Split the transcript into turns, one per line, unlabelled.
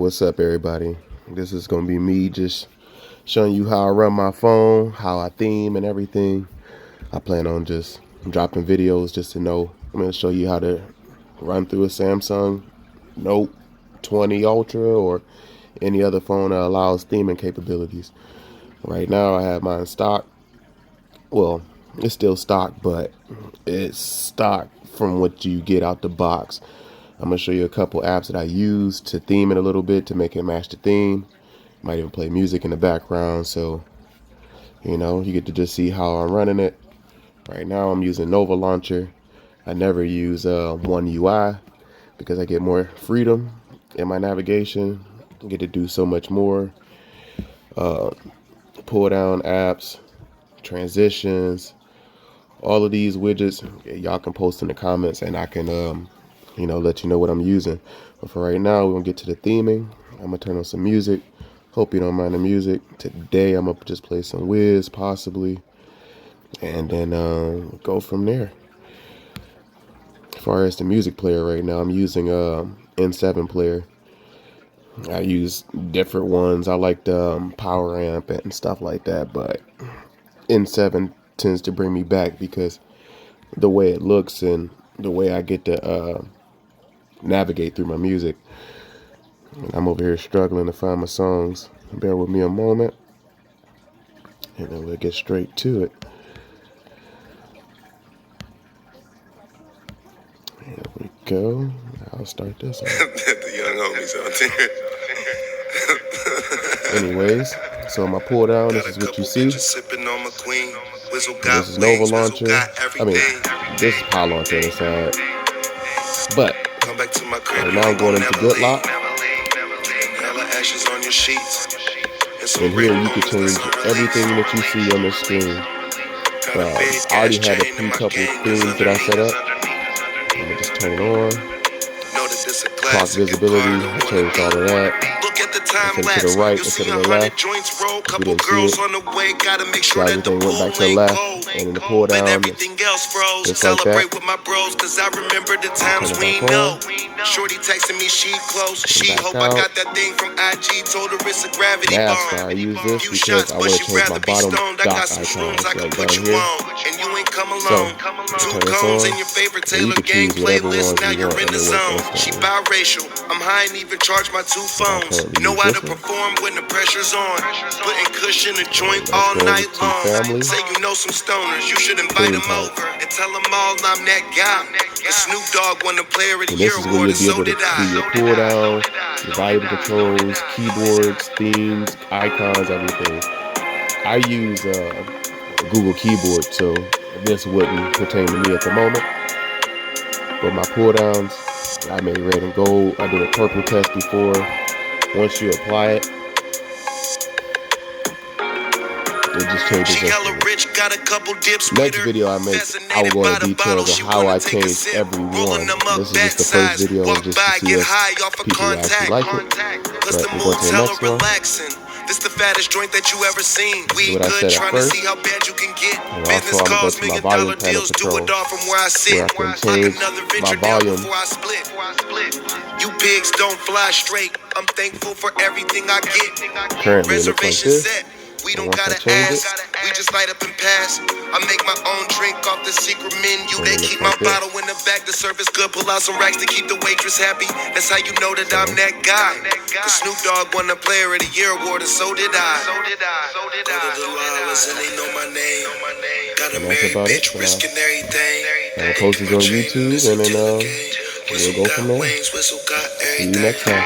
What's up, everybody? This is gonna be me just showing you how I run my phone, how I theme and everything. I plan on just dropping videos just to know. I'm gonna show you how to run through a Samsung Note 20 Ultra or any other phone that allows theming capabilities. Right now I have mine stock. Well, it's still stock, but it's stock from what you get out the box. I'm gonna show you a couple apps that I use to theme it a little bit to make it match the theme. Might even play music in the background, so you get to just see how I'm running it. Right now I'm using Nova Launcher. I never use One UI because I get more freedom in my navigation. I get to do so much more. Pull down apps, transitions, all of these widgets. Y'all can post in the comments and I can let you know what I'm using. But for right now, we're gonna get to the theming. I'm gonna turn on some music. Hope you don't mind the music. Today I'm gonna just play some Wiz possibly, and then go from there. As far as the music player right now, I'm using N7 player. I use different ones. I like the Power Amp and stuff like that, but N7 tends to bring me back because the way it looks and the way I get to navigate through my music. And I'm over here struggling to find my songs. Bear with me a moment, and then we'll get straight to it. Here we go. I'll start this one.
The young homies out there.
Anyways, so my pull down, this is what you see. This is Nova Launcher. This is Power Launcher on the side. But right now I'm going into Good Lock. And here you can change everything that you see on the screen. I already had a few couple themes that I set up. Let me just turn it on. Clock visibility, I changed all of that. I turn to the right instead of the left. You didn't see it. So everything went back to the left. And in the pull down, just like that. Turn it back on.
Shorty texting me, she close. She hope I got that thing from IG. Told her it's a gravity bomb.
I use this because I want to change my bottom dock icon. It's right down here.
And you ain't come alone. Two cones in your favorite Taylor Gang playlist. Now you're in the zone. She biracial. I'm high and even charge my two phones. Know how to perform when the pressure's on. Putting cushion a joint all night long. Say you know some stoners, you should invite them over and tell them all I'm that guy. The Snoop Dogg won the Player of the Year award, and so did I.
Your pull down, your volume controls, keyboards, themes, icons, everything. I use Google Keyboard, so this wouldn't pertain to me at the moment. But my pull downs, I made red and gold. I did a purple test before. Once you apply it, it just changes everything. Next video I make, I will go into details of how I change every one. This is just the first video just to see if people actually like it. But we'll go to the next one.
This the fattest joint that you ever seen. We
good
trying to see how bad you can get. Business calls, $1 million deals, do it all from where I sit. Like another venture down before I split. You pigs don't fly straight. I'm thankful for everything I get.
Currently it looks like this.
Set. We don't gotta ask, we just light up and pass. I make my own drink off the secret menu. They keep my bottle in the back, the service good. Pull out some racks to keep the waitress happy. That's how you know that I'm that guy. Cause Snoop Dogg won the Player of the Year award, and so did I. Go to the Lawless and they know my name. Got a married bitch, risking everything.
I'll post this on YouTube, and then we'll go from there. See you next time.